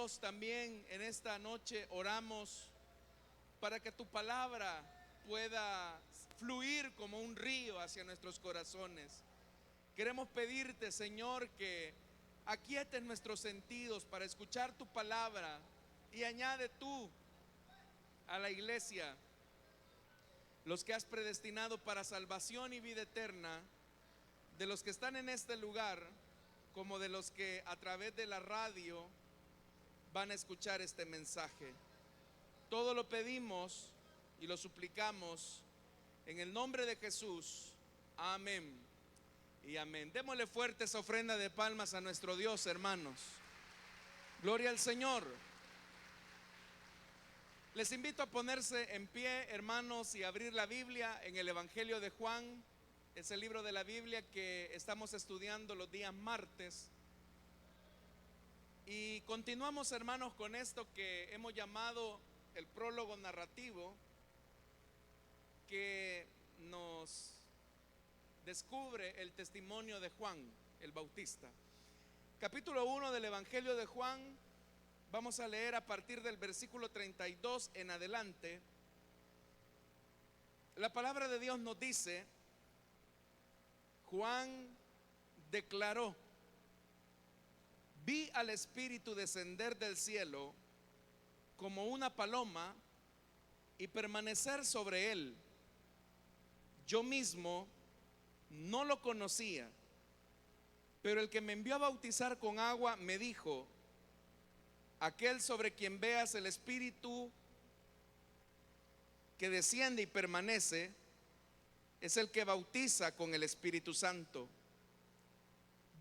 Dios, también en esta noche oramos para que tu palabra pueda fluir como un río hacia nuestros corazones. Queremos pedirte, Señor, que aquietes nuestros sentidos para escuchar tu palabra, y añade tú a la iglesia los que has predestinado para salvación y vida eterna, de los que están en este lugar como de los que a través de la radio van a escuchar este mensaje. Todo lo pedimos y lo suplicamos en el nombre de Jesús. Amén y amén. Démosle fuerte esa ofrenda de palmas a nuestro Dios, hermanos. Gloria al Señor. Les invito a ponerse en pie, hermanos, y abrir la Biblia en el Evangelio de Juan. Es el libro de la Biblia que estamos estudiando los días martes. Y continuamos, hermanos, con esto que hemos llamado el prólogo narrativo, que nos descubre el testimonio de Juan el Bautista. Capítulo 1 del Evangelio de Juan. Vamos a leer a partir del versículo 32 en adelante. La palabra de Dios nos dice: Juan declaró: vi al Espíritu descender del cielo como una paloma y permanecer sobre él. Yo mismo no lo conocía, pero el que me envió a bautizar con agua me dijo: aquel sobre quien veas el Espíritu que desciende y permanece es el que bautiza con el Espíritu Santo.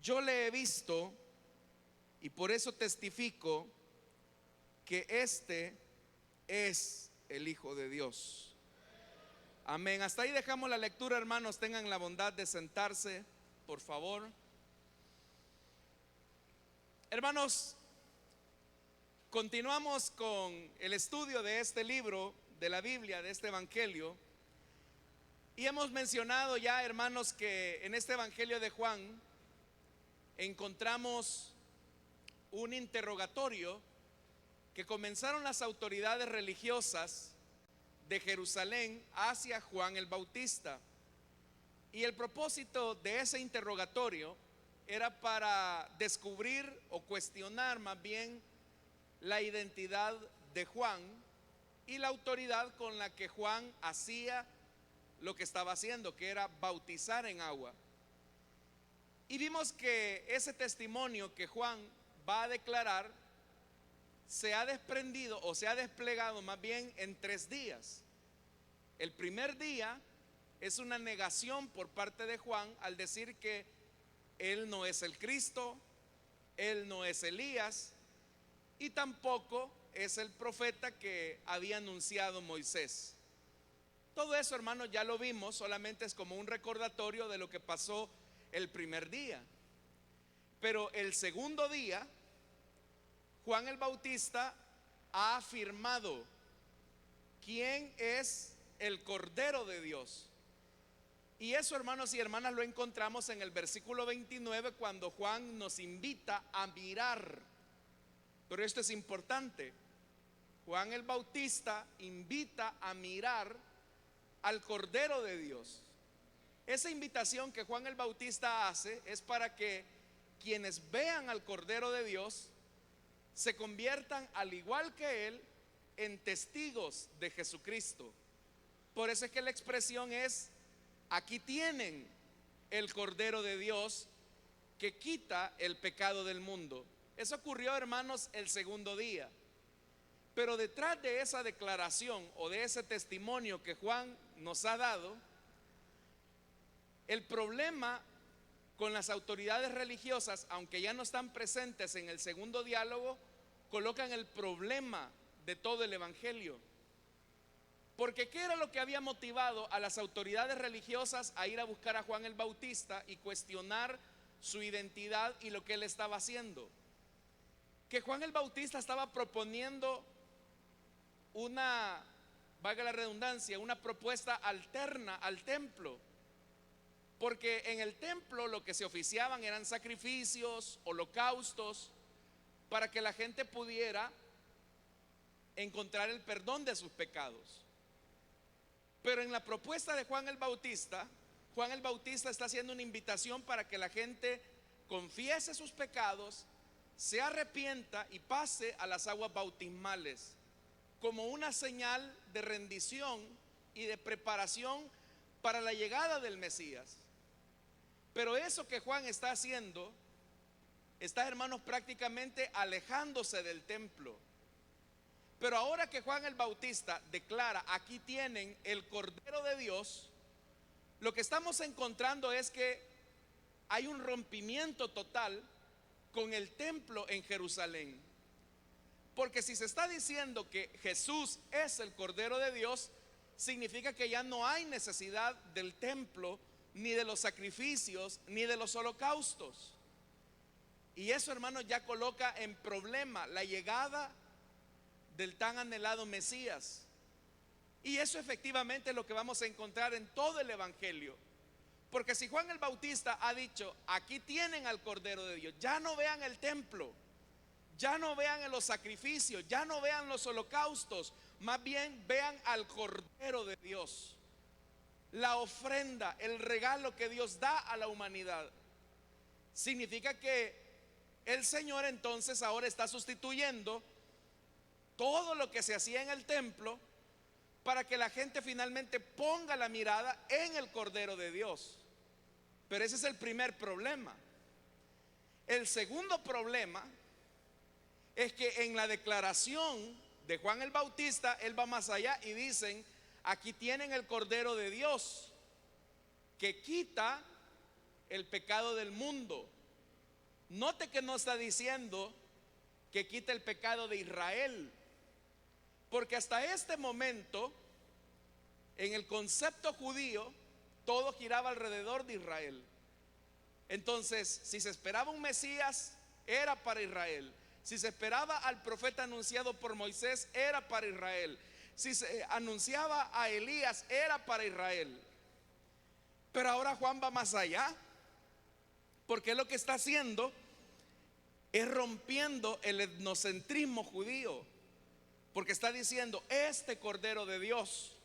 Yo le he visto y por eso testifico que este es el Hijo de Dios. Amén. Hasta ahí dejamos la lectura, hermanos. Tengan la bondad de sentarse, por favor. Hermanos, continuamos con el estudio de este libro de la Biblia, de este Evangelio. Y hemos mencionado ya, hermanos, que en este Evangelio de Juan encontramos un interrogatorio que comenzaron las autoridades religiosas de Jerusalén hacia Juan el Bautista. Y el propósito de ese interrogatorio era para descubrir o cuestionar más bien la identidad de Juan y la autoridad con la que Juan hacía lo que estaba haciendo, que era bautizar en agua. Y vimos que ese testimonio que Juan va a declarar se ha desprendido o se ha desplegado más bien en 3 días. El primer día es una negación por parte de Juan al decir que él no es el Cristo, él no es Elías y tampoco es el profeta que había anunciado Moisés. Todo eso, hermanos, ya lo vimos, solamente es como un recordatorio de lo que pasó el primer día. Pero el segundo día, Juan el Bautista ha afirmado quién es el Cordero de Dios. Y eso, hermanos y hermanas, lo encontramos en el versículo 29, cuando Juan nos invita a mirar. Pero esto es importante. Juan el Bautista invita a mirar al Cordero de Dios. Esa invitación que Juan el Bautista hace es para que quienes vean al Cordero de Dios se conviertan, al igual que él, en testigos de Jesucristo. Por eso es que la expresión es: aquí tienen el Cordero de Dios que quita el pecado del mundo. Eso ocurrió, hermanos, el segundo día. Pero detrás de esa declaración o de ese testimonio que Juan nos ha dado, el problema con las autoridades religiosas, aunque ya no están presentes en el segundo diálogo, colocan el problema de todo el Evangelio. Porque ¿qué era lo que había motivado a las autoridades religiosas a ir a buscar a Juan el Bautista y cuestionar su identidad y lo que él estaba haciendo? Que Juan el Bautista estaba proponiendo una, valga la redundancia, una propuesta alterna al templo. Porque en el templo lo que se oficiaban eran sacrificios, holocaustos, para que la gente pudiera encontrar el perdón de sus pecados. Pero en la propuesta de Juan el Bautista está haciendo una invitación para que la gente confiese sus pecados, se arrepienta y pase a las aguas bautismales como una señal de rendición y de preparación para la llegada del Mesías. Pero eso que Juan está haciendo, está, hermanos, prácticamente alejándose del templo. Pero ahora que Juan el Bautista declara: aquí tienen el Cordero de Dios, lo que estamos encontrando es que hay un rompimiento total con el templo en Jerusalén. Porque si se está diciendo que Jesús es el Cordero de Dios, significa que ya no hay necesidad del templo, ni de los sacrificios, ni de los holocaustos. Y eso, hermanos, ya coloca en problema la llegada del tan anhelado Mesías. Y eso efectivamente es lo que vamos a encontrar en todo el Evangelio. Porque si Juan el Bautista ha dicho: aquí tienen al Cordero de Dios, ya no vean el templo, ya no vean los sacrificios, ya no vean los holocaustos, más bien vean al Cordero de Dios, la ofrenda, el regalo que Dios da a la humanidad. Significa que el Señor entonces ahora está sustituyendo todo lo que se hacía en el templo para que la gente finalmente ponga la mirada en el Cordero de Dios. Pero ese es el primer problema. El segundo problema es que en la declaración de Juan el Bautista, él va más allá y dicen: aquí tienen el Cordero de Dios que quita el pecado del mundo. Note que no está diciendo que quita el pecado de Israel, porque hasta este momento en el concepto judío todo giraba alrededor de Israel. Entonces, si se esperaba un Mesías, era para Israel. Si se esperaba al profeta anunciado por Moisés, era para Israel. Si se anunciaba a Elías, era para Israel. Pero ahora Juan va más allá, porque lo que está haciendo es rompiendo el etnocentrismo judío. Porque está diciendo: este Cordero de Dios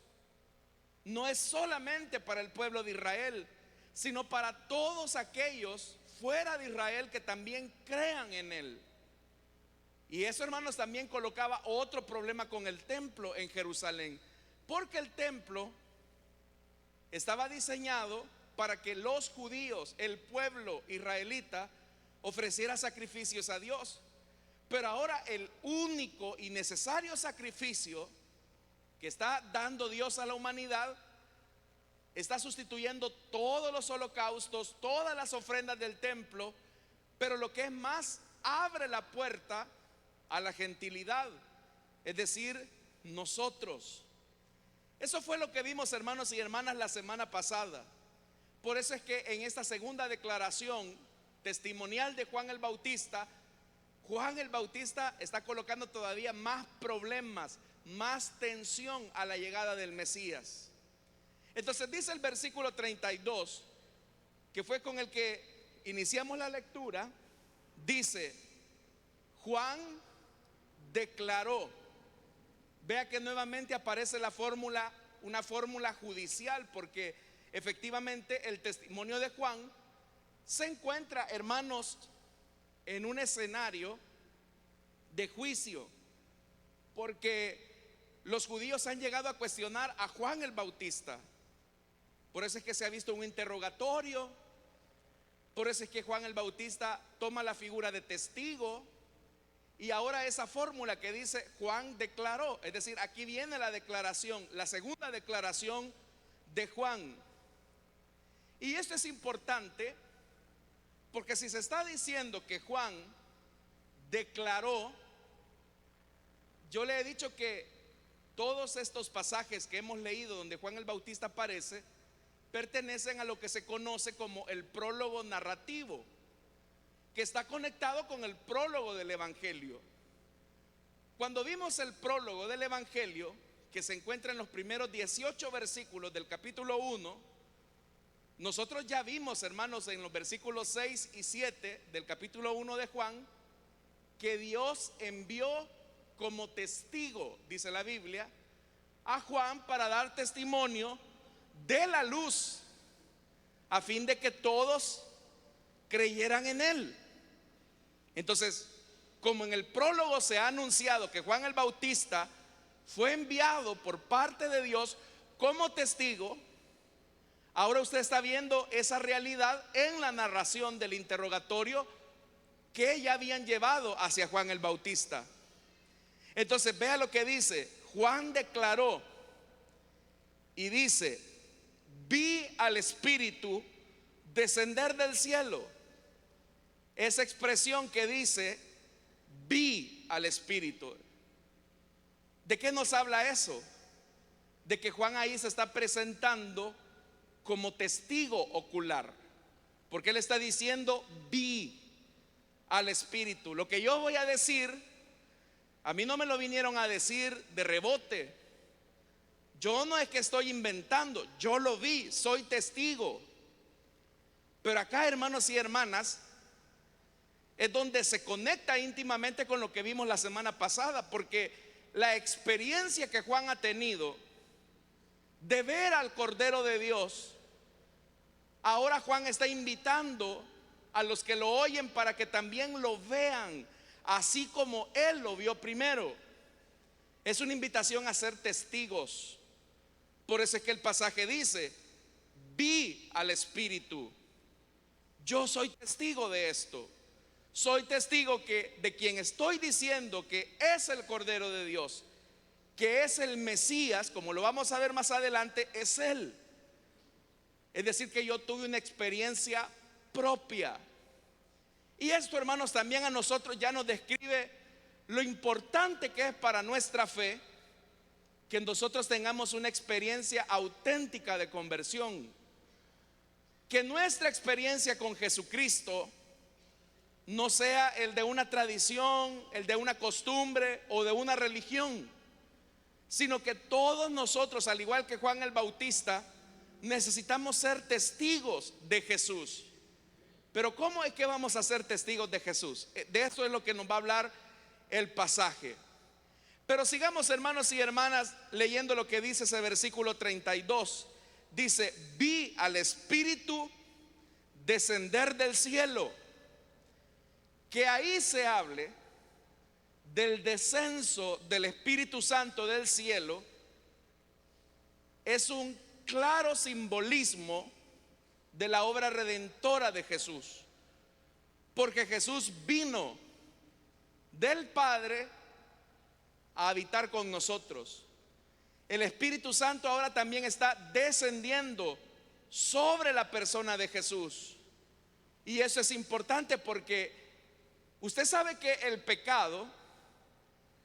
no es solamente para el pueblo de Israel, sino para todos aquellos fuera de Israel que también crean en él. Y eso, hermanos, también colocaba otro problema con el templo en Jerusalén, porque el templo estaba diseñado para que los judíos, el pueblo israelita, ofreciera sacrificios a Dios. Pero ahora el único y necesario sacrificio que está dando Dios a la humanidad está sustituyendo todos los holocaustos, todas las ofrendas del templo. Pero lo que es más, abre la puerta a la gentilidad, es decir, nosotros. Eso fue lo que vimos, hermanos y hermanas, la semana pasada. Por eso es que en esta segunda declaración testimonial de Juan el Bautista está colocando todavía más problemas, más tensión a la llegada del Mesías. Entonces dice el versículo 32, que fue con el que iniciamos la lectura, dice: Juan declaró. Vea que nuevamente aparece la fórmula, una fórmula judicial, porque efectivamente el testimonio de Juan se encuentra, hermanos, en un escenario de juicio, porque los judíos han llegado a cuestionar a Juan el Bautista. Por eso es que se ha visto un interrogatorio, por eso es que Juan el Bautista toma la figura de testigo. Y ahora esa fórmula que dice Juan declaró, es decir, aquí viene la declaración, la segunda declaración de Juan. Y esto es importante, porque si se está diciendo que Juan declaró, yo le he dicho que todos estos pasajes que hemos leído donde Juan el Bautista aparece pertenecen a lo que se conoce como el prólogo narrativo, que está conectado con el prólogo del Evangelio. Cuando vimos el prólogo del Evangelio, que se encuentra en los primeros 18 versículos del capítulo 1, nosotros ya vimos, hermanos, en los versículos 6 y 7 del capítulo 1 de Juan, que Dios envió como testigo, dice la Biblia, a Juan para dar testimonio de la luz, a fin de que todos creyeran en él. Entonces, como en el prólogo se ha anunciado que Juan el Bautista fue enviado por parte de Dios como testigo, ahora usted está viendo esa realidad en la narración del interrogatorio que ya habían llevado hacia Juan el Bautista. Entonces vea lo que dice. Juan declaró y dice: vi al Espíritu descender del cielo. Esa expresión que dice vi al Espíritu, ¿de qué nos habla eso? De que Juan ahí se está presentando como testigo ocular, porque él está diciendo vi al Espíritu. Lo que yo voy a decir, a mí no me lo vinieron a decir de rebote. Yo no es que estoy inventando, yo lo vi, soy testigo. Pero acá, hermanos y hermanas, es donde se conecta íntimamente con lo que vimos la semana pasada, porque la experiencia que Juan ha tenido de ver al Cordero de Dios, ahora Juan está invitando a los que lo oyen para que también lo vean, así como él lo vio primero. Es una invitación a ser testigos. Por eso es que el pasaje dice: vi al Espíritu. Yo soy testigo de esto. Soy testigo que de quien estoy diciendo que es el Cordero de Dios, que es el Mesías, como lo vamos a ver más adelante, es Él. Es decir, que yo tuve una experiencia propia. Y esto, hermanos, también a nosotros ya nos describe lo importante que es para nuestra fe que nosotros tengamos una experiencia auténtica de conversión. Que nuestra experiencia con Jesucristo no sea el de una tradición, el de una costumbre o de una religión, sino que todos nosotros, al igual que Juan el Bautista, necesitamos ser testigos de Jesús. Pero ¿cómo es que vamos a ser testigos de Jesús? De esto es lo que nos va a hablar el pasaje. Pero sigamos, hermanos y hermanas, leyendo lo que dice ese versículo 32. Dice: vi al Espíritu descender del cielo. Que ahí se hable del descenso del Espíritu Santo del cielo es un claro simbolismo de la obra redentora de Jesús, porque Jesús vino del Padre a habitar con nosotros. El Espíritu Santo ahora también está descendiendo sobre la persona de Jesús, y eso es importante porque usted sabe que el pecado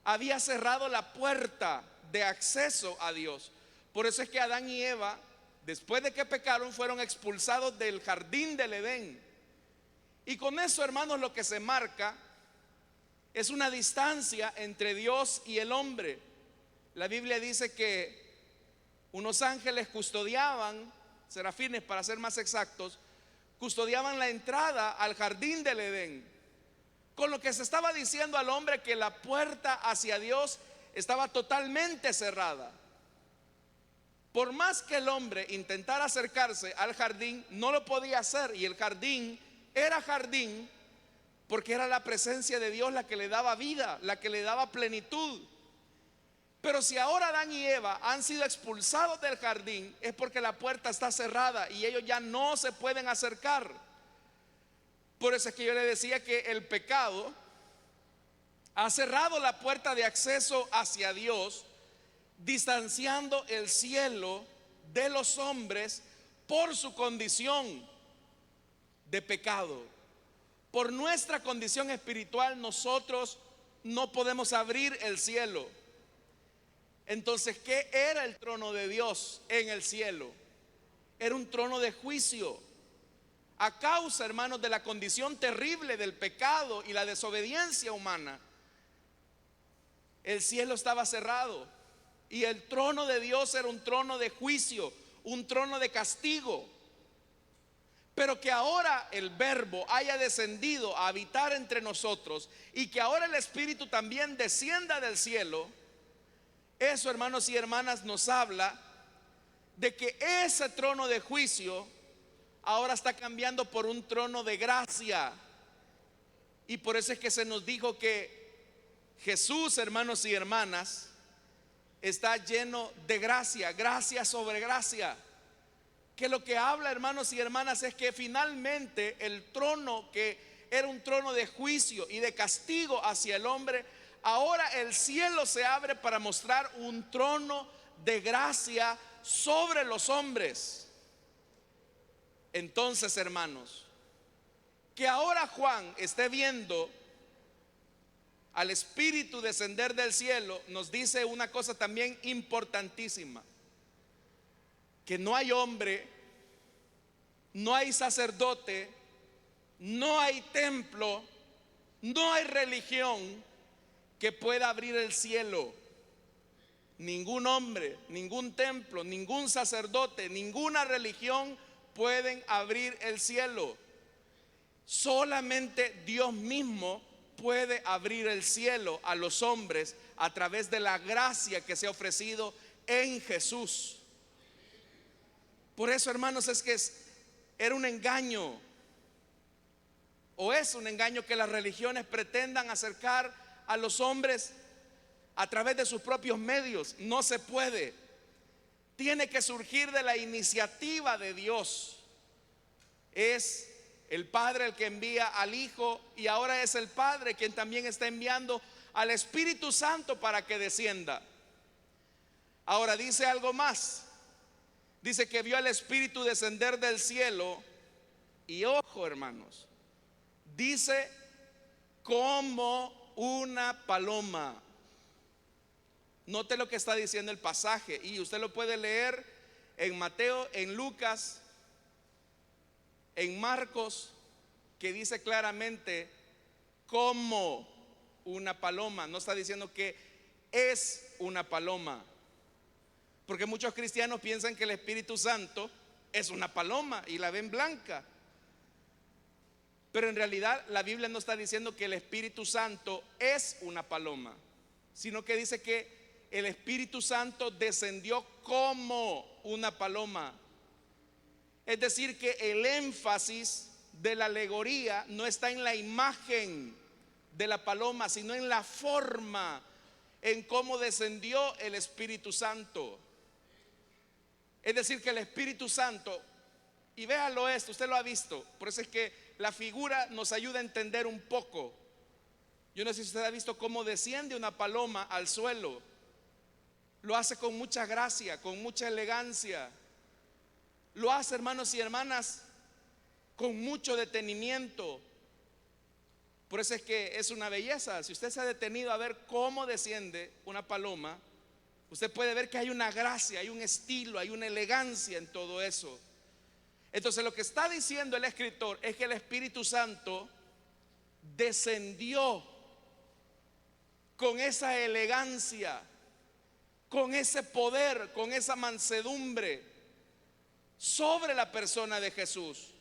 había cerrado la puerta de acceso a Dios. Por eso es que Adán y Eva, después de que pecaron, fueron expulsados del jardín del Edén. Y con eso, hermanos, lo que se marca es una distancia entre Dios y el hombre. La Biblia dice que unos ángeles custodiaban, serafines para ser más exactos, custodiaban la entrada al jardín del Edén. Con lo que se estaba diciendo al hombre que la puerta hacia Dios estaba totalmente cerrada. Por más que el hombre intentara acercarse al jardín, no lo podía hacer. Y el jardín era jardín porque era la presencia de Dios la que le daba vida, la que le daba plenitud. Pero si ahora Adán y Eva han sido expulsados del jardín, es porque la puerta está cerrada y ellos ya no se pueden acercar. Por eso es que yo le decía que el pecado ha cerrado la puerta de acceso hacia Dios, distanciando el cielo de los hombres por su condición de pecado. Por nuestra condición espiritual nosotros no podemos abrir el cielo. Entonces, ¿qué era el trono de Dios en el cielo? Era un trono de juicio. A causa, hermanos, de la condición terrible del pecado y la desobediencia humana, el cielo estaba cerrado y el trono de Dios era un trono de juicio, un trono de castigo. Pero que ahora el Verbo haya descendido a habitar entre nosotros y que ahora el Espíritu también descienda del cielo, eso, hermanos y hermanas, nos habla de que ese trono de juicio ahora está cambiando por un trono de gracia. Y por eso es que se nos dijo que Jesús, hermanos y hermanas, está lleno de gracia, gracia sobre gracia. Que lo que habla, hermanos y hermanas, es que finalmente el trono que era un trono de juicio y de castigo hacia el hombre, ahora el cielo se abre para mostrar un trono de gracia sobre los hombres. Entonces, hermanos, que ahora Juan esté viendo al Espíritu descender del cielo, nos dice una cosa también importantísima: que no hay hombre, no hay sacerdote, no hay templo, no hay religión que pueda abrir el cielo. Ningún hombre, ningún templo, ningún sacerdote, ninguna religión pueden abrir el cielo. Solamente Dios mismo puede abrir el cielo a los hombres a través de la gracia que se ha ofrecido en Jesús. Por eso, hermanos, es que era un engaño, o es un engaño, que las religiones pretendan acercar a los hombres a través de sus propios medios. No se puede. Tiene que surgir de la iniciativa de Dios. Es el Padre el que envía al Hijo, y ahora es el Padre quien también está enviando al Espíritu Santo para que descienda. Ahora dice algo más. Dice que vio al Espíritu descender del cielo, y ojo, hermanos, dice como una paloma. Note lo que está diciendo el pasaje, y usted lo puede leer en Mateo, en Lucas, en Marcos, que dice claramente como una paloma. No está diciendo que es una paloma, porque muchos cristianos piensan que el Espíritu Santo es una paloma y la ven blanca. Pero en realidad la Biblia no está diciendo que el Espíritu Santo es una paloma, sino que dice que el Espíritu Santo descendió como una paloma. Es decir, que el énfasis de la alegoría no está en la imagen de la paloma, sino en la forma, en cómo descendió el Espíritu Santo. Es decir, que el Espíritu Santo, y véalo esto, usted lo ha visto, por eso es que la figura nos ayuda a entender un poco. Yo no sé si usted ha visto cómo desciende una paloma al suelo. Lo hace con mucha gracia, con mucha elegancia. Lo hace, hermanos y hermanas, con mucho detenimiento. Por eso es que es una belleza. Si usted se ha detenido a ver cómo desciende una paloma, usted puede ver que hay una gracia, hay un estilo, hay una elegancia en todo eso. Entonces lo que está diciendo el escritor es que el Espíritu Santo descendió con esa elegancia, con ese poder, con esa mansedumbre sobre la persona de Jesús.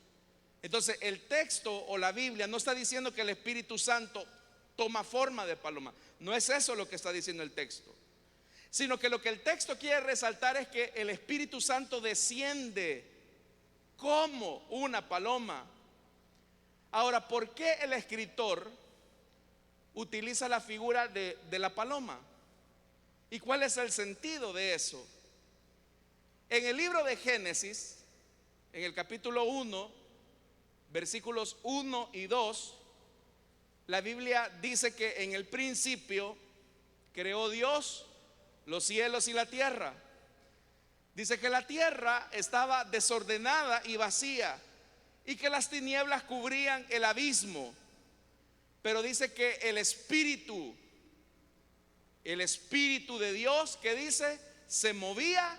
Entonces el texto o la Biblia no está diciendo que el Espíritu Santo toma forma de paloma. No es eso lo que está diciendo el texto, sino que lo que el texto quiere resaltar es que el Espíritu Santo desciende como una paloma. Ahora, ¿por qué el escritor utiliza la figura de la paloma? ¿Y cuál es el sentido de eso? En el libro de Génesis, en el capítulo 1, versículos 1 y 2, la Biblia dice que en el principio creó Dios los cielos y la tierra. Dice que la tierra estaba desordenada y vacía, y que las tinieblas cubrían el abismo. Pero dice que el Espíritu de Dios, que dice, se movía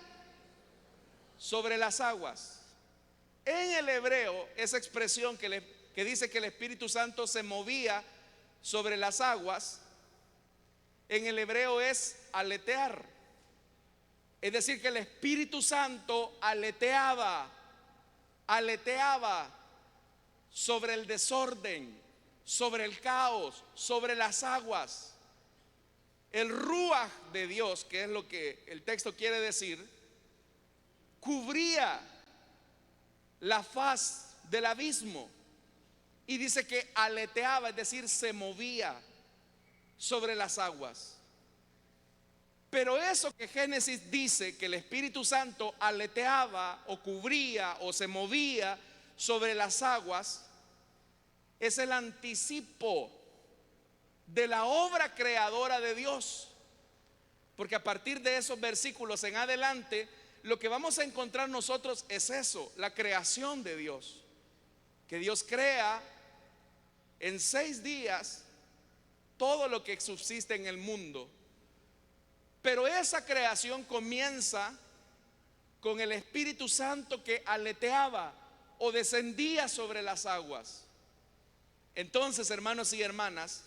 sobre las aguas. En el hebreo, esa expresión que dice que el Espíritu Santo se movía sobre las aguas, en el hebreo es aletear. Es decir, que el Espíritu Santo aleteaba. sobre el desorden, sobre el caos, sobre las aguas. El ruaj de Dios, que es lo que el texto quiere decir, cubría la faz del abismo. Y dice que aleteaba, es decir, se movía sobre las aguas. Pero eso que Génesis dice, que el Espíritu Santo aleteaba o cubría o se movía sobre las aguas, es el anticipo de la obra creadora de Dios. Porque a partir de esos versículos en adelante, lo que vamos a encontrar nosotros es eso, la creación de Dios. Que Dios crea en 6 días todo lo que subsiste en el mundo. Pero esa creación comienza con el Espíritu Santo que aleteaba o descendía sobre las aguas. Entonces, hermanos y hermanas,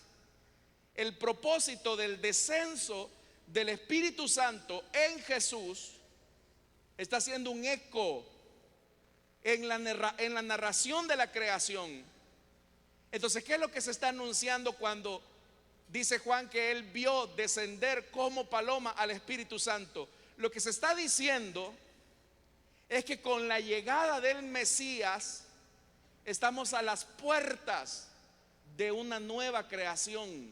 el propósito del descenso del Espíritu Santo en Jesús está haciendo un eco en la narración de la creación. Entonces, ¿qué es lo que se está anunciando cuando dice Juan que él vio descender como paloma al Espíritu Santo? Lo que se está diciendo es que con la llegada del Mesías estamos a las puertas de una nueva creación,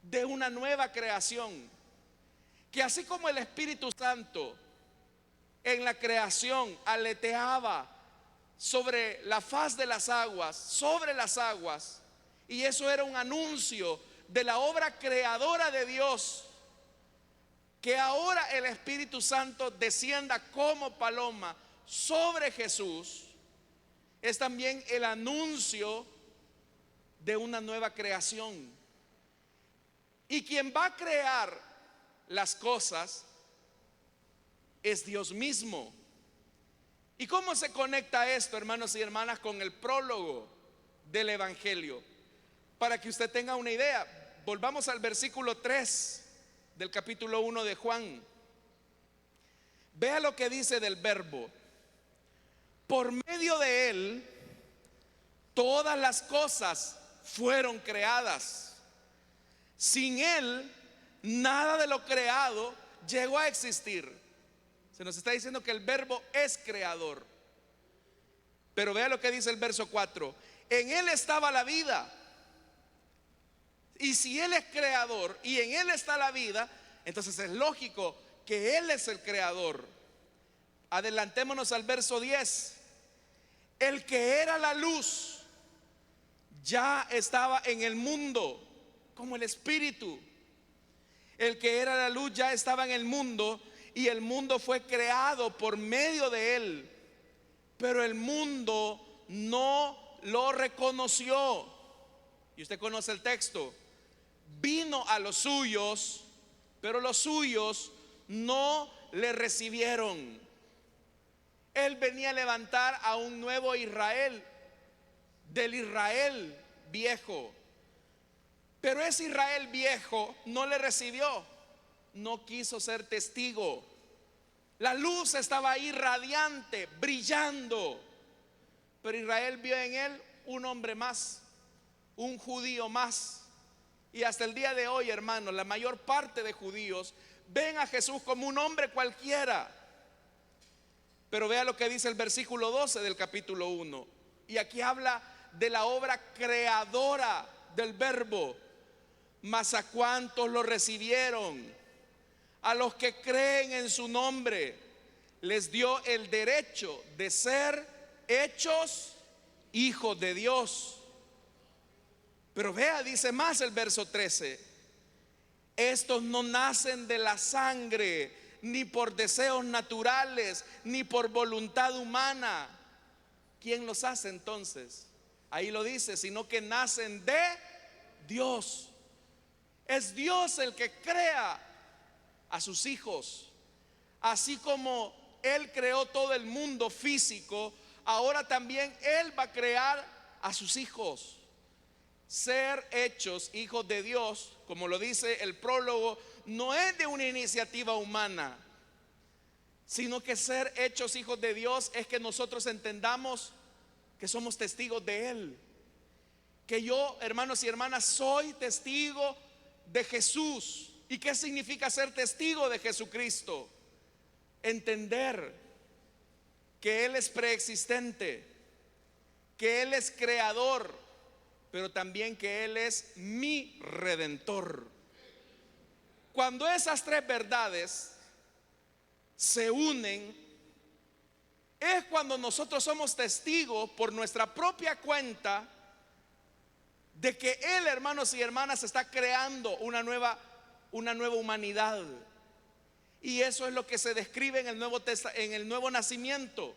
de una nueva creación, que así como el Espíritu Santo en la creación aleteaba sobre la faz de las aguas, sobre las aguas, y eso era un anuncio de la obra creadora de Dios, que ahora el Espíritu Santo descienda como paloma sobre Jesús, es también el anuncio de una nueva creación. Y quien va a crear las cosas es Dios mismo. ¿Y cómo se conecta esto, hermanos y hermanas, con el prólogo del Evangelio? Para que usted tenga una idea, volvamos al versículo 3 del capítulo 1 de Juan. Vea lo que dice del Verbo. Por medio de él todas las cosas fueron creadas. Sin él nada de lo creado llegó a existir. Se nos está diciendo que el Verbo es creador. Pero vea lo que dice el verso 4. En él estaba la vida. Y si él es creador y en él está la vida, entonces es lógico que él es el creador. Adelantémonos al verso 10. El que era la luz ya estaba en el mundo como el Espíritu. El que era la luz ya estaba en el mundo y el mundo fue creado por medio de él, pero el mundo no lo reconoció. Y usted conoce el texto. Vino a los suyos, pero los suyos no le recibieron. Él venía a levantar a un nuevo Israel, del Israel viejo. Pero ese Israel viejo no le recibió, no quiso ser testigo. La luz estaba ahí radiante, brillando, pero Israel vio en él un hombre más, un judío más. Y hasta el día de hoy, hermanos, la mayor parte de judíos ven a Jesús como un hombre cualquiera. Pero vea lo que dice el versículo 12 del capítulo 1. Y aquí habla de la obra creadora del Verbo. Mas a cuantos lo recibieron, a los que creen en su nombre, les dio el derecho de ser hechos hijos de Dios. Pero vea, dice más el verso 13. Estos no nacen de la sangre, ni por deseos naturales, ni por voluntad humana. ¿Quién los hace entonces? Ahí lo dice, sino que nacen de Dios. Es Dios el que crea a sus hijos. Así como Él creó todo el mundo físico, ahora también Él va a crear a sus hijos. Ser hechos hijos de Dios, como lo dice el prólogo, no es de una iniciativa humana, sino que ser hechos hijos de Dios es que nosotros entendamos que somos testigos de Él. Que yo, hermanos y hermanas, soy testigo de Jesús. ¿Y qué significa ser testigo de Jesucristo? Entender que Él es preexistente, que Él es creador, pero también que Él es mi redentor. Cuando esas tres verdades se unen, es cuando nosotros somos testigos por nuestra propia cuenta de que Él, hermanos y hermanas, está creando una nueva humanidad. Y eso es lo que se describe en el nuevo nacimiento.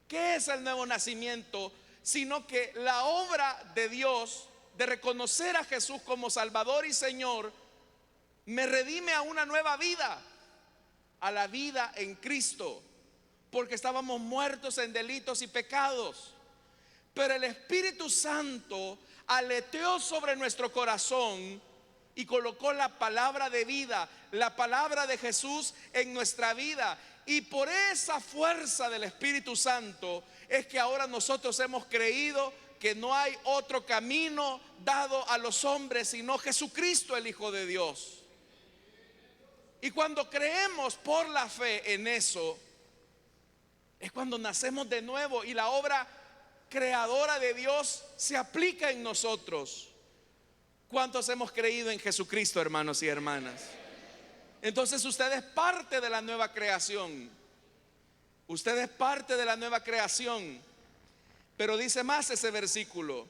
¿Qué es el nuevo nacimiento? Sino que la obra de Dios de reconocer a Jesús como Salvador y Señor me redime a una nueva vida, a la vida en Cristo, porque estábamos muertos en delitos y pecados. Pero el Espíritu Santo aleteó sobre nuestro corazón y colocó la palabra de vida, la palabra de Jesús en nuestra vida. Y por esa fuerza del Espíritu Santo es que ahora nosotros hemos creído que no hay otro camino dado a los hombres sino Jesucristo, el Hijo de Dios. Y cuando creemos por la fe en eso, es cuando nacemos de nuevo y la obra creadora de Dios se aplica en nosotros. ¿Cuántos hemos creído en Jesucristo, hermanos y hermanas? Entonces usted es parte de la nueva creación. Usted es parte de la nueva creación. Pero dice más ese versículo: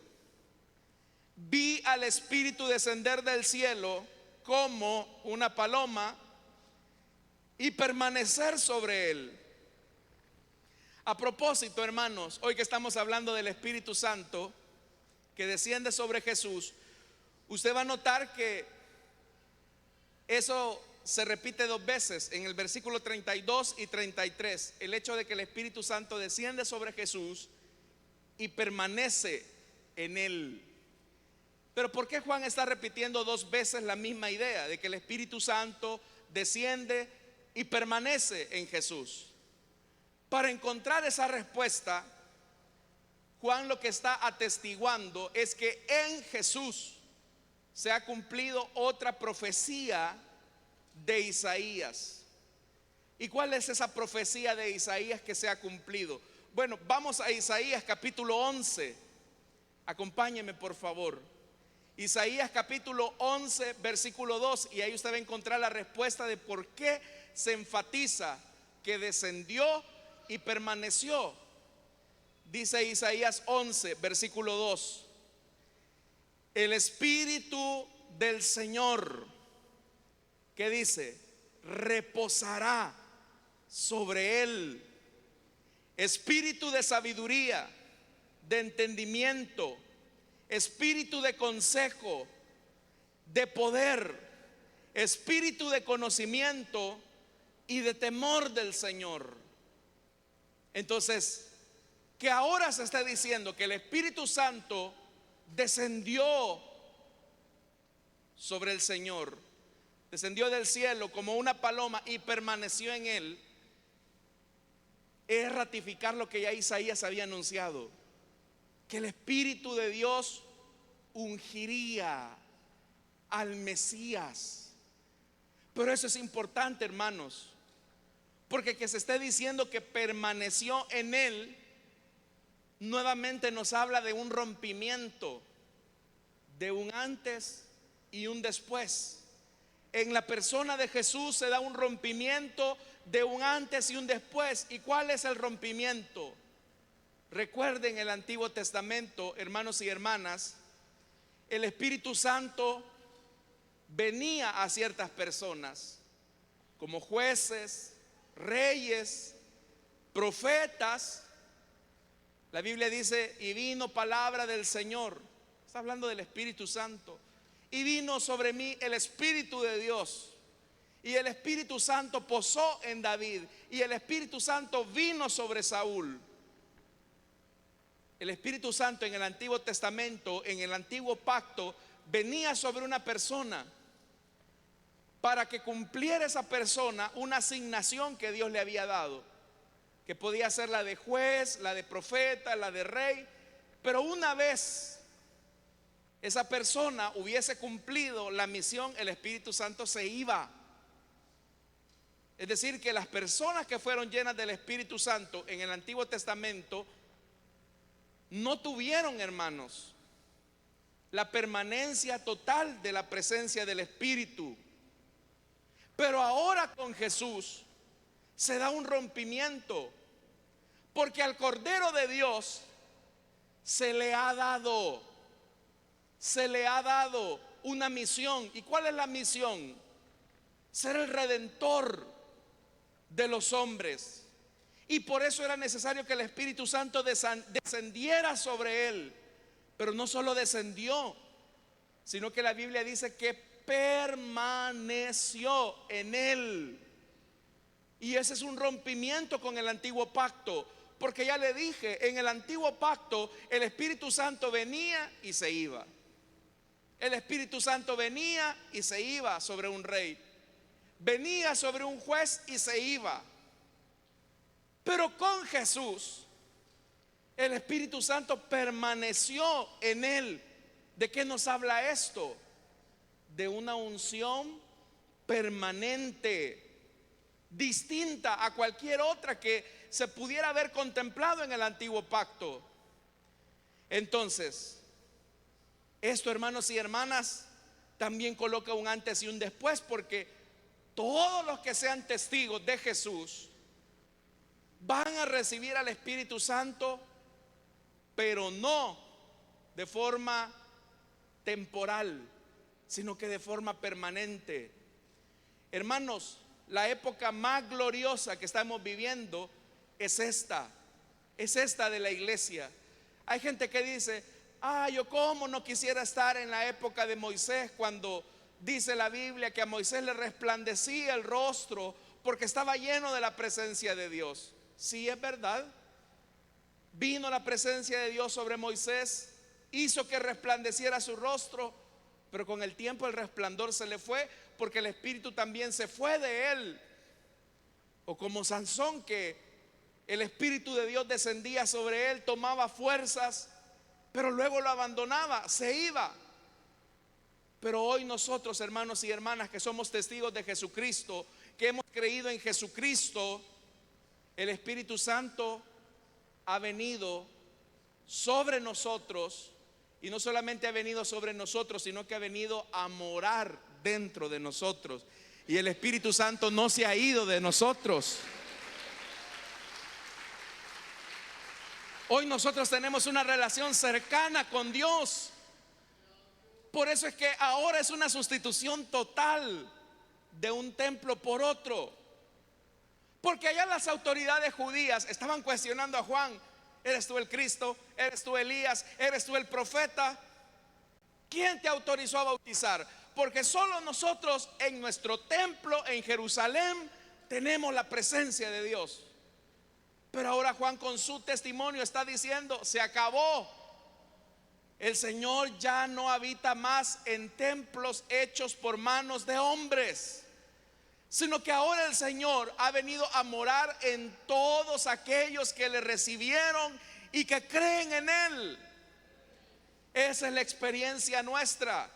vi al Espíritu descender del cielo como una paloma y permanecer sobre él. A propósito, hermanos, hoy que estamos hablando del Espíritu Santo que desciende sobre Jesús, usted va a notar que eso se repite dos veces en el versículo 32 y 33. El hecho de que el Espíritu Santo desciende sobre Jesús y permanece en él. Pero ¿por qué Juan está repitiendo dos veces la misma idea de que el Espíritu Santo desciende y permanece en Jesús? Para encontrar esa respuesta, Juan lo que está atestiguando es que en Jesús se ha cumplido otra profecía de Isaías. ¿Y cuál es esa profecía de Isaías que se ha cumplido? Bueno, vamos a Isaías capítulo 11. Acompáñeme, por favor. Isaías capítulo 11, versículo 2. Y ahí usted va a encontrar la respuesta de por qué se enfatiza que descendió y permaneció. Dice Isaías 11, versículo 2: el Espíritu del Señor, ¿qué dice? Reposará sobre él. Espíritu de sabiduría, de entendimiento, espíritu de consejo, de poder, espíritu de conocimiento y de temor del Señor. Entonces, que ahora se está diciendo que el Espíritu Santo descendió sobre el Señor, descendió del cielo como una paloma y permaneció en él, es ratificar lo que ya Isaías había anunciado, que el Espíritu de Dios ungiría al Mesías. Pero eso es importante, hermanos, porque que se esté diciendo que permaneció en él, nuevamente nos habla de un rompimiento, de un antes y un después. En la persona de Jesús se da un rompimiento de un antes y un después. ¿Y cuál es el rompimiento? Recuerden el Antiguo Testamento, hermanos y hermanas, el Espíritu Santo venía a ciertas personas como jueces, reyes, profetas. La Biblia dice: y vino palabra del Señor. Está hablando del Espíritu Santo. Y vino sobre mí el Espíritu de Dios. Y el Espíritu Santo posó en David. Y el Espíritu Santo vino sobre Saúl. El Espíritu Santo en el Antiguo Testamento, en el Antiguo Pacto, venía sobre una persona para que cumpliera esa persona una asignación que Dios le había dado. que podía ser la de juez, la de profeta, la de rey, pero una vez esa persona hubiese cumplido la misión, el Espíritu Santo se iba. Es decir, que las personas que fueron llenas del Espíritu Santo en el Antiguo Testamento no tuvieron, hermanos, la permanencia total de la presencia del Espíritu. Pero ahora con Jesús se da un rompimiento, porque al Cordero de Dios se le ha dado una misión. ¿Y cuál es la misión? Ser el redentor de los hombres. Y por eso era necesario que el Espíritu Santo descendiera sobre él. Pero no solo descendió, sino que la Biblia dice que permaneció en él. Y ese es un rompimiento con el antiguo pacto, porque ya le dije, en el antiguo pacto el Espíritu Santo venía y se iba. El Espíritu Santo venía y se iba sobre un rey, venía sobre un juez y se iba. Pero con Jesús el Espíritu Santo permaneció en él. ¿De qué nos habla esto? De una unción permanente, distinta a cualquier otra que se pudiera haber contemplado en el antiguo pacto. Entonces, esto, hermanos y hermanas, también coloca un antes y un después, porque todos los que sean testigos de Jesús van a recibir al Espíritu Santo, pero no de forma temporal, sino que de forma permanente. Hermanos, la época más gloriosa que estamos viviendo es esta de la iglesia. Hay gente que dice: yo cómo no quisiera estar en la época de Moisés, cuando dice la Biblia que a Moisés le resplandecía el rostro porque estaba lleno de la presencia de Dios. Sí, es verdad. Vino la presencia de Dios sobre Moisés, hizo que resplandeciera su rostro, pero con el tiempo el resplandor se le fue, porque el Espíritu también se fue de él. O como Sansón, que el Espíritu de Dios descendía sobre él, tomaba fuerzas, pero luego lo abandonaba, se iba. Pero hoy nosotros, hermanos y hermanas, que somos testigos de Jesucristo, que hemos creído en Jesucristo, el Espíritu Santo ha venido sobre nosotros. Y no solamente ha venido sobre nosotros, sino que ha venido a morar dentro de nosotros. Y el Espíritu Santo no se ha ido de nosotros. Hoy nosotros tenemos una relación cercana con Dios. Por eso es que ahora es una sustitución total de un templo por otro. Porque allá las autoridades judías estaban cuestionando a Juan: ¿eres tú el Cristo? ¿Eres tú Elías? ¿Eres tú el profeta? ¿Quién te autorizó a bautizar? Porque solo nosotros en nuestro templo en Jerusalén tenemos la presencia de Dios. Pero ahora Juan, con su testimonio, está diciendo: se acabó. El Señor ya no habita más en templos hechos por manos de hombres, sino que ahora el Señor ha venido a morar en todos aquellos que le recibieron y que creen en Él. Esa es la experiencia nuestra.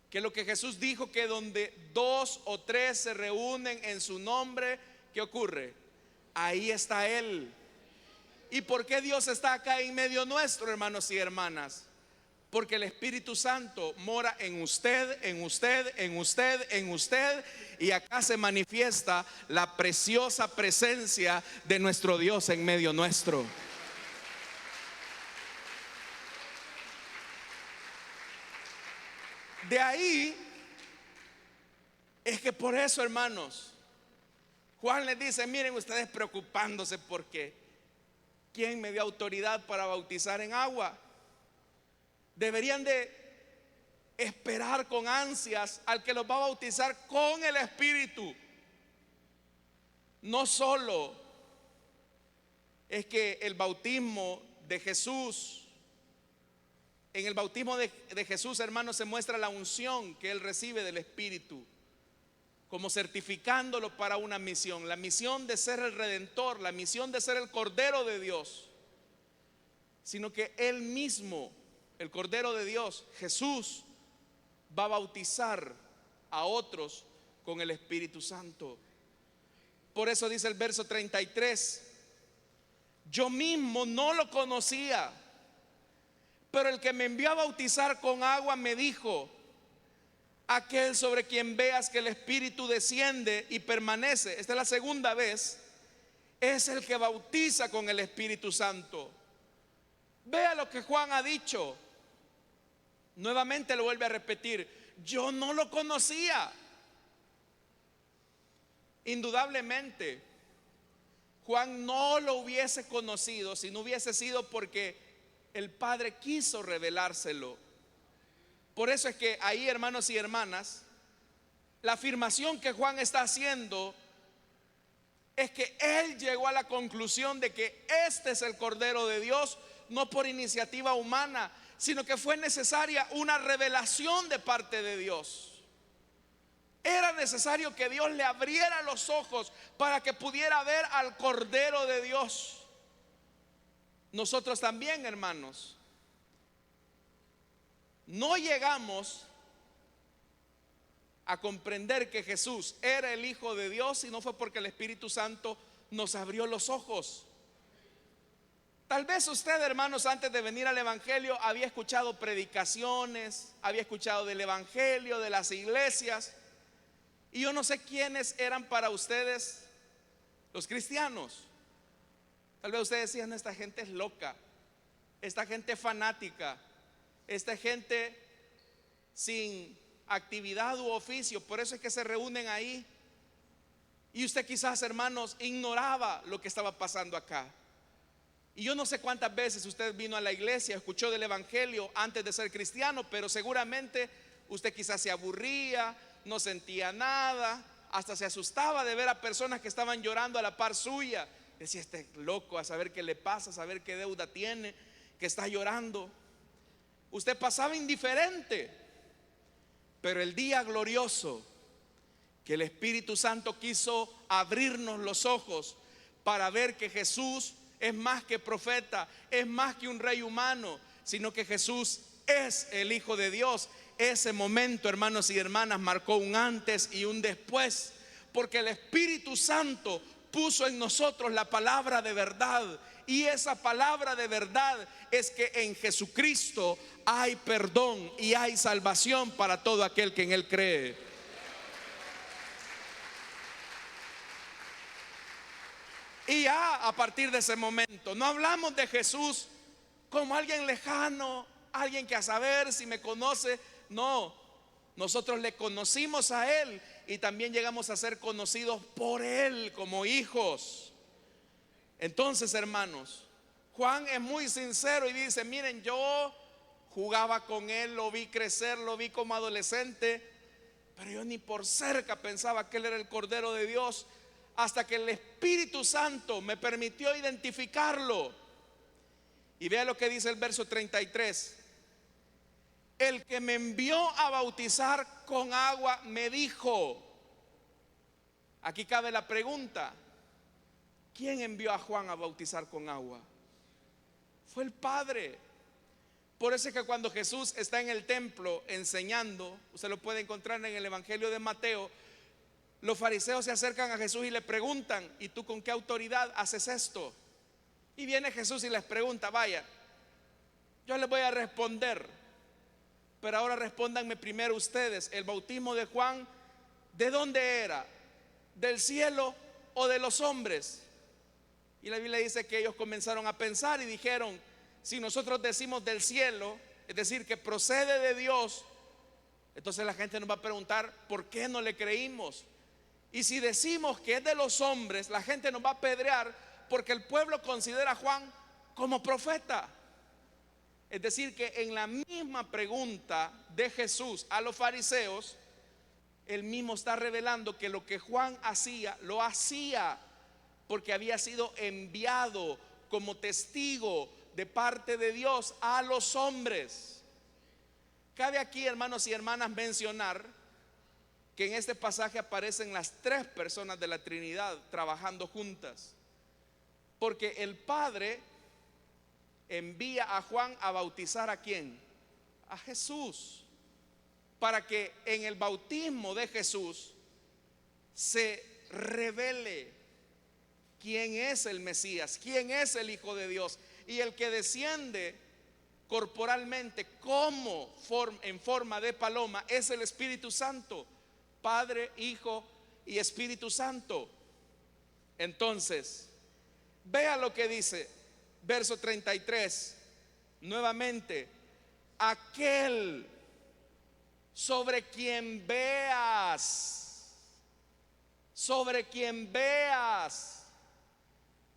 Que lo que Jesús dijo, que donde 2 o 3 se reúnen en su nombre, ¿qué ocurre? Ahí está Él. ¿Y por qué Dios está acá en medio nuestro, hermanos y hermanas? Porque el Espíritu Santo mora en usted, en usted, en usted, en usted. Y acá se manifiesta la preciosa presencia de nuestro Dios en medio nuestro. De ahí es que por eso, hermanos, Juan les dice: miren ustedes preocupándose porque ¿quién me dio autoridad para bautizar en agua? Deberían de esperar con ansias al que los va a bautizar con el Espíritu. No solo es que el bautismo de Jesús, en el bautismo de Jesús, hermanos, se muestra la unción que Él recibe del Espíritu. como certificándolo para una misión, la misión de ser el Redentor, la misión de ser el Cordero de Dios, sino que Él mismo, el Cordero de Dios, Jesús, va a bautizar a otros con el Espíritu Santo. Por eso dice el verso 33, yo mismo no lo conocía, pero el que me envió a bautizar con agua me dijo, aquel sobre quien veas que el Espíritu desciende y permanece, esta es la segunda vez, es el que bautiza con el Espíritu Santo. Vea lo que Juan ha dicho. Nuevamente lo vuelve a repetir, yo no lo conocía. Indudablemente Juan no lo hubiese conocido si no hubiese sido porque el Padre quiso revelárselo. Por eso es que ahí, hermanos y hermanas, la afirmación que Juan está haciendo es que él llegó a la conclusión de que este es el Cordero de Dios, no por iniciativa humana, sino que fue necesaria una revelación de parte de Dios. Era necesario que Dios le abriera los ojos para que pudiera ver al Cordero de Dios. Nosotros también, hermanos, no llegamos a comprender que Jesús era el Hijo de Dios si no fue porque el Espíritu Santo nos abrió los ojos. Tal vez usted, hermanos, antes de venir al Evangelio había escuchado predicaciones, había escuchado del Evangelio, de las iglesias, y yo no sé quiénes eran para ustedes los cristianos. Tal vez ustedes decían, esta gente es loca, esta gente es fanática, esta gente sin actividad u oficio, por eso es que se reúnen ahí. Y usted quizás, hermanos, ignoraba lo que estaba pasando acá. Y yo no sé cuántas veces usted vino a la iglesia, escuchó del Evangelio antes de ser cristiano, pero seguramente usted quizás se aburría, no sentía nada, hasta se asustaba de ver a personas que estaban llorando a la par suya. Decía, este loco, a saber qué le pasa, a saber qué deuda tiene, que está llorando. Usted pasaba indiferente, pero el día glorioso que el Espíritu Santo quiso abrirnos los ojos para ver que Jesús es más que profeta, es más que un rey humano, sino que Jesús es el Hijo de Dios. Ese momento, hermanos y hermanas, marcó un antes y un después, porque el Espíritu Santo puso en nosotros la palabra de verdad, y esa palabra de verdad es que en Jesucristo hay perdón y hay salvación para todo aquel que en Él cree. Y ya a partir de ese momento no hablamos de Jesús como alguien lejano, alguien que a saber si me conoce. No, nosotros le conocimos a Él y también llegamos a ser conocidos por Él como hijos. Entonces, hermanos, Juan es muy sincero y dice, miren, yo jugaba con Él, lo vi crecer, lo vi como adolescente, pero yo ni por cerca pensaba que Él era el Cordero de Dios, hasta que el Espíritu Santo me permitió identificarlo. Y vea lo que dice el verso 33. El que me envió a bautizar con agua me dijo. Aquí cabe la pregunta, ¿quién envió a Juan a bautizar con agua? Fue el Padre. Por eso es que cuando Jesús está en el templo enseñando, usted lo puede encontrar en el Evangelio de Mateo, los fariseos se acercan a Jesús y le preguntan, ¿y tú con qué autoridad haces esto? Y viene Jesús y les pregunta, vaya, yo les voy a responder, pero ahora respóndanme primero ustedes, el bautismo de Juan, ¿de dónde era? ¿Del cielo o de los hombres? Y la Biblia dice que ellos comenzaron a pensar y dijeron, si nosotros decimos del cielo, es decir, que procede de Dios, entonces la gente nos va a preguntar, ¿por qué no le creímos? Y si decimos que es de los hombres, la gente nos va a apedrear porque el pueblo considera a Juan como profeta. Es decir, que en la misma pregunta de Jesús a los fariseos, él mismo está revelando que lo que Juan hacía, lo hacía porque había sido enviado como testigo de parte de Dios a los hombres. Cabe aquí, hermanos y hermanas, mencionar que en este pasaje aparecen las tres personas de la Trinidad trabajando juntas. Porque el Padre envía a Juan a bautizar ¿a quién? A Jesús. Para que en el bautismo de Jesús se revele quién es el Mesías, quién es el Hijo de Dios. Y el que desciende corporalmente como en forma de paloma es el Espíritu Santo, Padre, Hijo y Espíritu Santo. Entonces, vea lo que dice verso 33 nuevamente: aquel sobre quien veas,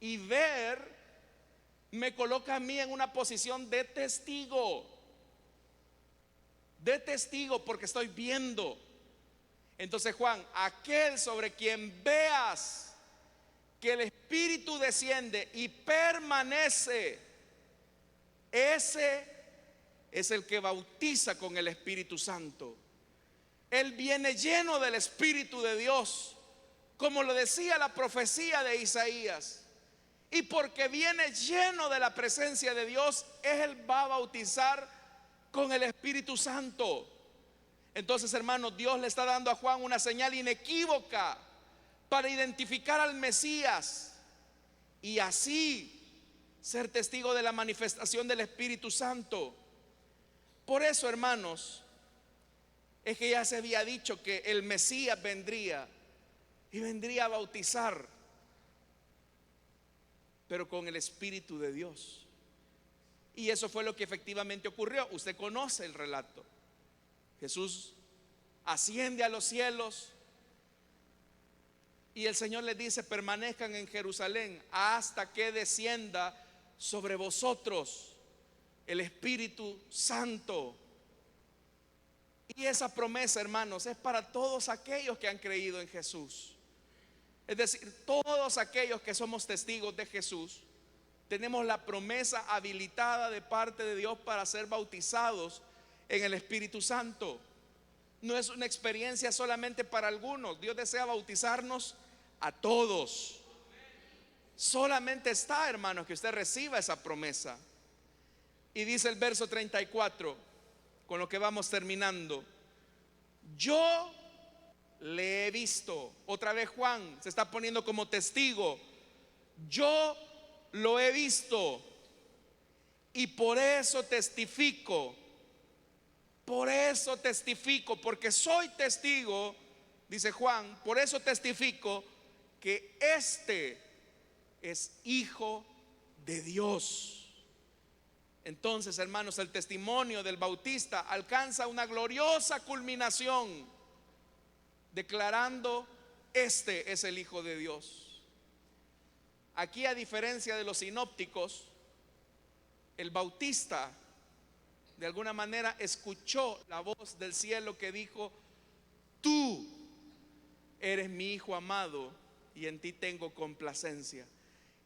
y ver me coloca a mí en una posición de testigo, porque estoy viendo. Entonces Juan, aquel sobre quien veas que el Espíritu desciende y permanece, ese es el que bautiza con el Espíritu Santo. Él viene lleno del Espíritu de Dios, como lo decía la profecía de Isaías. Y porque viene lleno de la presencia de Dios, Él va a bautizar con el Espíritu Santo. Entonces, hermanos, Dios le está dando a Juan una señal inequívoca para identificar al Mesías y así ser testigo de la manifestación del Espíritu Santo. Por eso, hermanos, es que ya se había dicho que el Mesías vendría y vendría a bautizar, pero con el Espíritu de Dios. Y eso fue lo que efectivamente ocurrió. Usted conoce el relato. Jesús asciende a los cielos y el Señor les dice: permanezcan en Jerusalén hasta que descienda sobre vosotros el Espíritu Santo. Y esa promesa, hermanos, es para todos aquellos que han creído en Jesús. Es decir, todos aquellos que somos testigos de Jesús tenemos la promesa habilitada de parte de Dios para ser bautizados en el Espíritu Santo. No es una experiencia solamente para algunos. Dios desea bautizarnos a todos. Solamente está, hermanos, que usted reciba esa promesa. Y dice el verso 34, con lo que vamos terminando: yo le he visto. Otra vez Juan se está poniendo como testigo. Yo lo he visto y por eso testifico. Porque soy testigo, dice Juan, por eso testifico que este es Hijo de Dios. Entonces, hermanos, el testimonio del Bautista alcanza una gloriosa culminación, declarando: este es el Hijo de Dios. Aquí, a diferencia de los sinópticos, el Bautista de alguna manera escuchó la voz del cielo que dijo: tú eres mi Hijo amado y en ti tengo complacencia.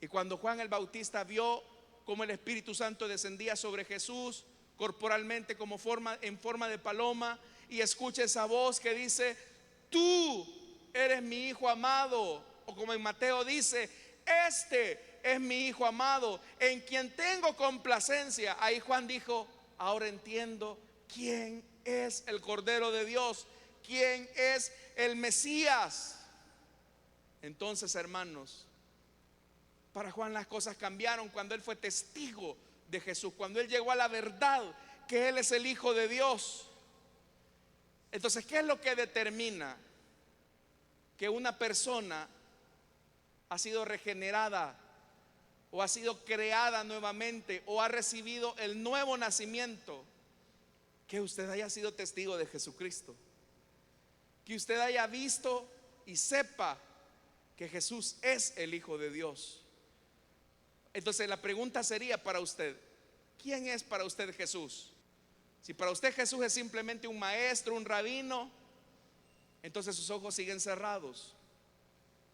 Y cuando Juan el Bautista vio cómo el Espíritu Santo descendía sobre Jesús corporalmente en forma de paloma, y escucha esa voz que dice: tú eres mi Hijo amado, o como en Mateo dice: este es mi Hijo amado en quien tengo complacencia. Ahí Juan dijo: ahora entiendo quién es el Cordero de Dios, quién es el Mesías. Entonces, hermanos, para Juan las cosas cambiaron cuando él fue testigo de Jesús, cuando él llegó a la verdad que él es el Hijo de Dios. Entonces, ¿qué es lo que determina que una persona ha sido regenerada o ha sido creada nuevamente o ha recibido el nuevo nacimiento? Que usted haya sido testigo de Jesucristo, que usted haya visto y sepa que Jesús es el Hijo de Dios. Entonces la pregunta sería para usted: ¿quién es para usted Jesús? Si para usted Jesús es simplemente un maestro, un rabino, entonces sus ojos siguen cerrados.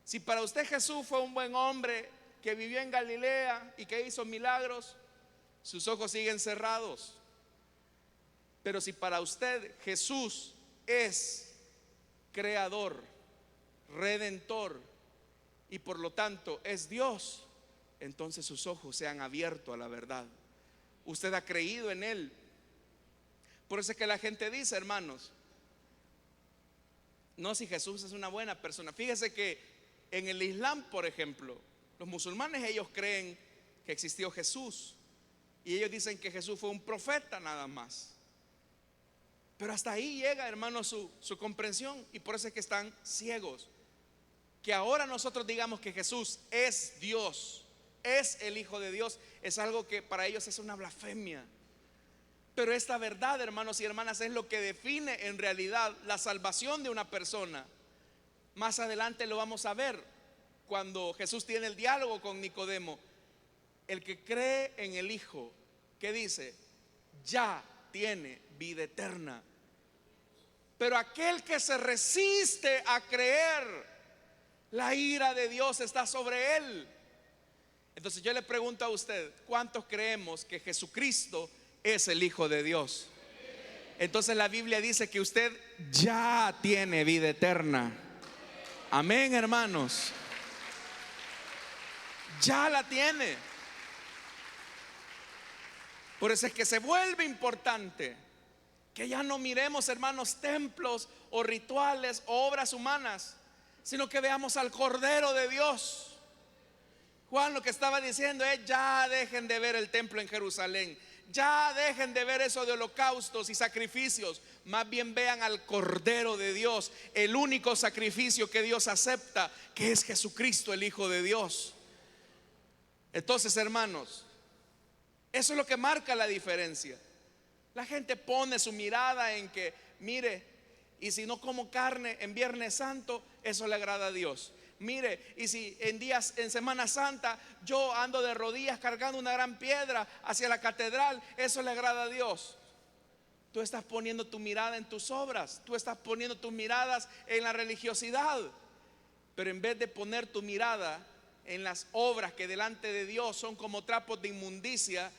Si para usted Jesús fue un buen hombre que vivió en Galilea y que hizo milagros, sus ojos siguen cerrados. Pero si para usted Jesús es creador, redentor, y por lo tanto es Dios, entonces sus ojos se han abierto a la verdad. Usted ha creído en Él. Por eso es que la gente dice, hermanos, no, si Jesús es una buena persona. Fíjese que en el Islam, por ejemplo, los musulmanes, ellos creen que existió Jesús, y ellos dicen que Jesús fue un profeta nada más. Pero hasta ahí llega, hermanos, su comprensión, y por eso es que están ciegos. Que ahora nosotros digamos que Jesús es Dios, es el Hijo de Dios, es algo que para ellos es una blasfemia. Pero esta verdad, hermanos y hermanas, es lo que define en realidad la salvación de una persona. Más adelante lo vamos a ver cuando Jesús tiene el diálogo con Nicodemo. El que cree en el Hijo, ¿qué dice? Ya tiene vida eterna. Pero aquel que se resiste a creer, la ira de Dios está sobre él. Entonces yo le pregunto a usted, ¿cuántos creemos que Jesucristo es el Hijo de Dios? Entonces la Biblia dice que usted ya tiene vida eterna. Amén, hermanos. Ya la tiene. Por eso es que se vuelve importante que ya no miremos, hermanos, templos o rituales o obras humanas, sino que veamos al Cordero de Dios. Juan lo que estaba diciendo es: ya dejen de ver el templo en Jerusalén, ya dejen de ver eso de holocaustos y sacrificios, más bien vean al Cordero de Dios, el único sacrificio que Dios acepta, que es Jesucristo, el Hijo de Dios. Entonces, hermanos, eso es lo que marca la diferencia. La gente pone su mirada en que, mire, y si no como carne en Viernes Santo, eso le agrada a Dios. Mire, y si en Semana Santa yo ando de rodillas cargando una gran piedra hacia la catedral, eso le agrada a Dios. Tú estás poniendo tu mirada en tus obras, tú estás poniendo tus miradas en la religiosidad. Pero en vez de poner tu mirada en las obras que delante de Dios son como trapos de inmundicia,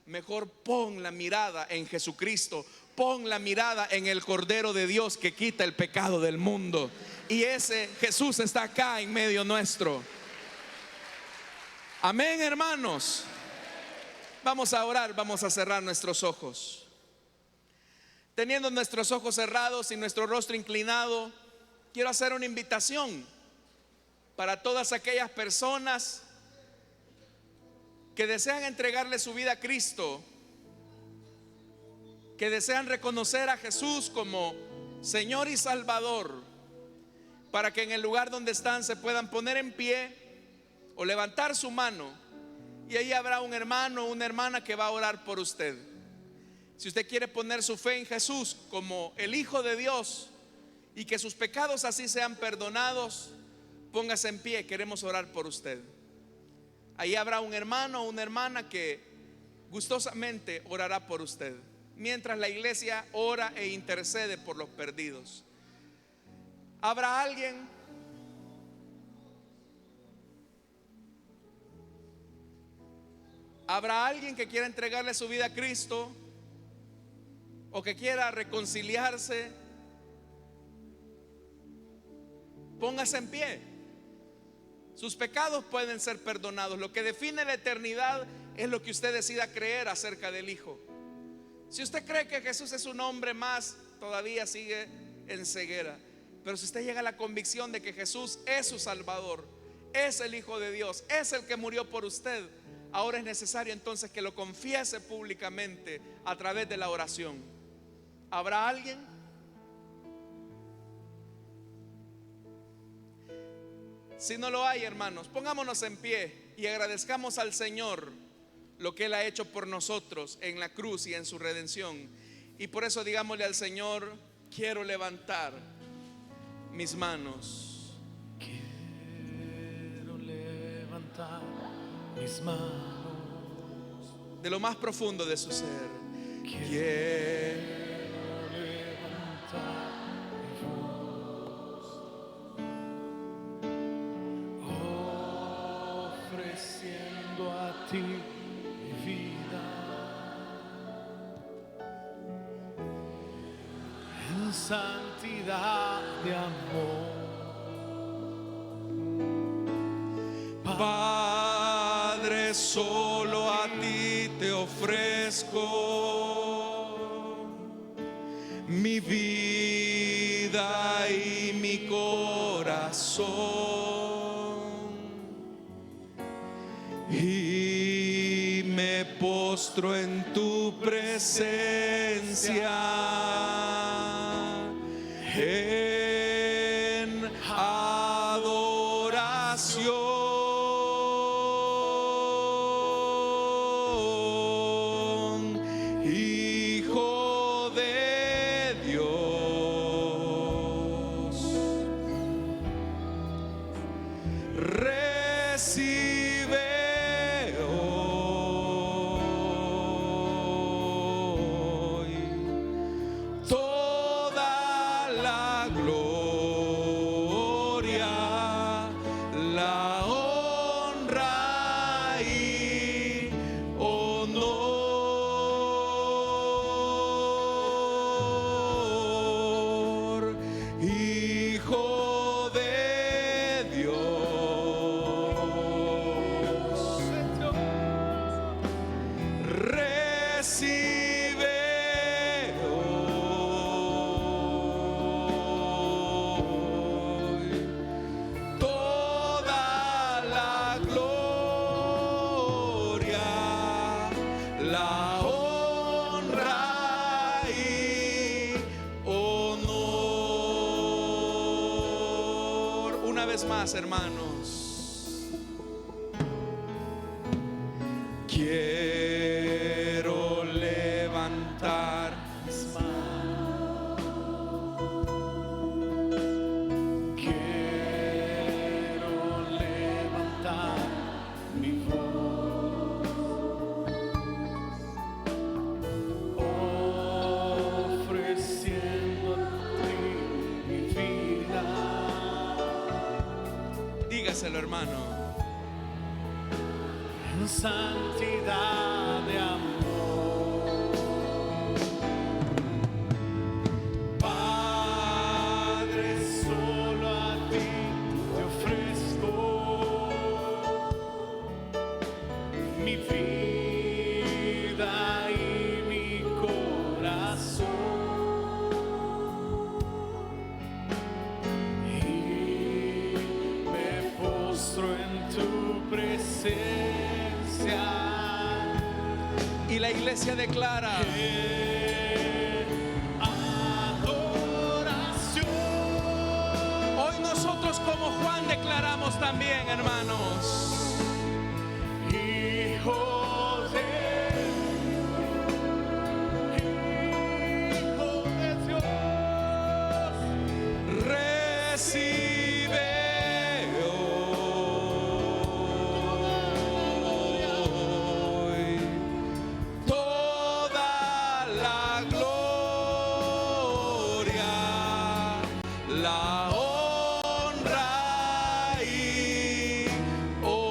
mejor pon la mirada en Jesucristo. Pon la mirada en el Cordero de Dios que quita el pecado del mundo. Y ese Jesús está acá en medio nuestro. Amén, hermanos. Vamos a orar, vamos a cerrar nuestros ojos. Teniendo nuestros ojos cerrados y nuestro rostro inclinado, quiero hacer una invitación para todas aquellas personas que desean entregarle su vida a Cristo, que desean reconocer a Jesús como Señor y Salvador, para que en el lugar donde están se puedan poner en pie o levantar su mano, y ahí habrá un hermano o una hermana que va a orar por usted. Si usted quiere poner su fe en Jesús como el Hijo de Dios y que sus pecados así sean perdonados, póngase en pie, queremos orar por usted. Ahí habrá un hermano o una hermana que gustosamente orará por usted, mientras la iglesia ora e intercede por los perdidos. ¿Habrá alguien? ¿Habrá alguien que quiera entregarle su vida a Cristo o que quiera reconciliarse? Póngase en pie. Sus pecados pueden ser perdonados. Lo que define la eternidad es lo que usted decida creer acerca del Hijo. Si usted cree que Jesús es un hombre más, todavía sigue en ceguera. Pero si usted llega a la convicción de que Jesús es su Salvador, es el Hijo de Dios, es el que murió por usted, ahora es necesario entonces que lo confiese públicamente a través de la oración. ¿Habrá alguien? Si no lo hay, hermanos, pongámonos en pie y agradezcamos al Señor lo que Él ha hecho por nosotros en la cruz y en su redención. Y por eso digámosle al Señor: quiero levantar mis manos. Quiero levantar mis manos De lo más profundo de su ser. Quiero levantar mi voz, ofreciendo a ti mi vida, santidad de amor. Padre, solo a ti te ofrezco mi vida y mi corazón, y me postro en tu presencia en adoración, Hijo de Dios. Recibe hoy toda la gloria, la honra y honor, Hijo de Dios. Recibe hoy toda la gloria, la honra y honor. Una vez más, hermanos. Quiero levantar Mis manos. Quiero levantar mi voz, ofreciendo a ti mi vida. dígaselo, hermano. En santidad de amor. Padre, solo a ti te ofrezco mi vida y mi corazón, y me postro en tu presencia. Y la iglesia declara: Adoración. hoy nosotros como Juan declaramos también, hermanos, Hijo de Dios. recibe hoy toda la gloria, la honra y honor.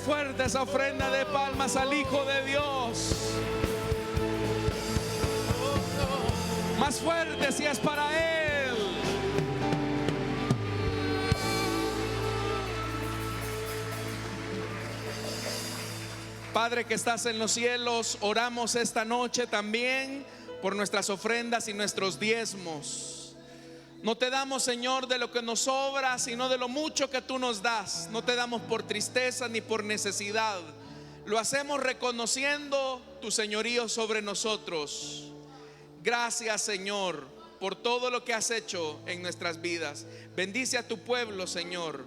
fuerte esa ofrenda de palmas al Hijo de Dios. Más fuerte si es para Él. Padre que estás en los cielos, oramos esta noche también por nuestras ofrendas y nuestros diezmos. No te damos, Señor, de lo que nos sobra, sino de lo mucho que tú nos das. No te damos por tristeza ni por necesidad. Lo hacemos reconociendo tu señorío sobre nosotros. Gracias, Señor, por todo lo que has hecho en nuestras vidas. Bendice a tu pueblo, Señor.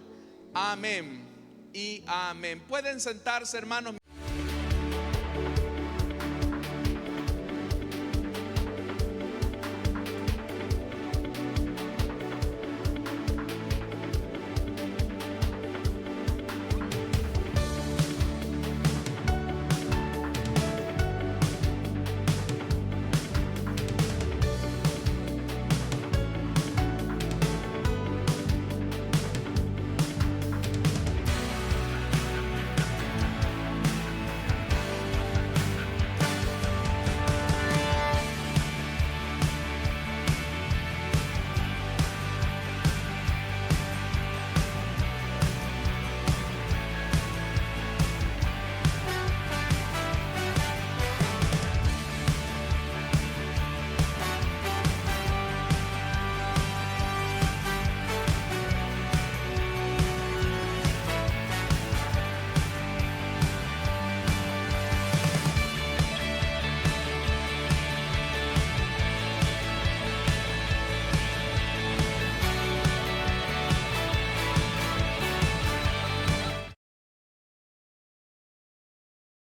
Amén y amén. Pueden sentarse, hermanos.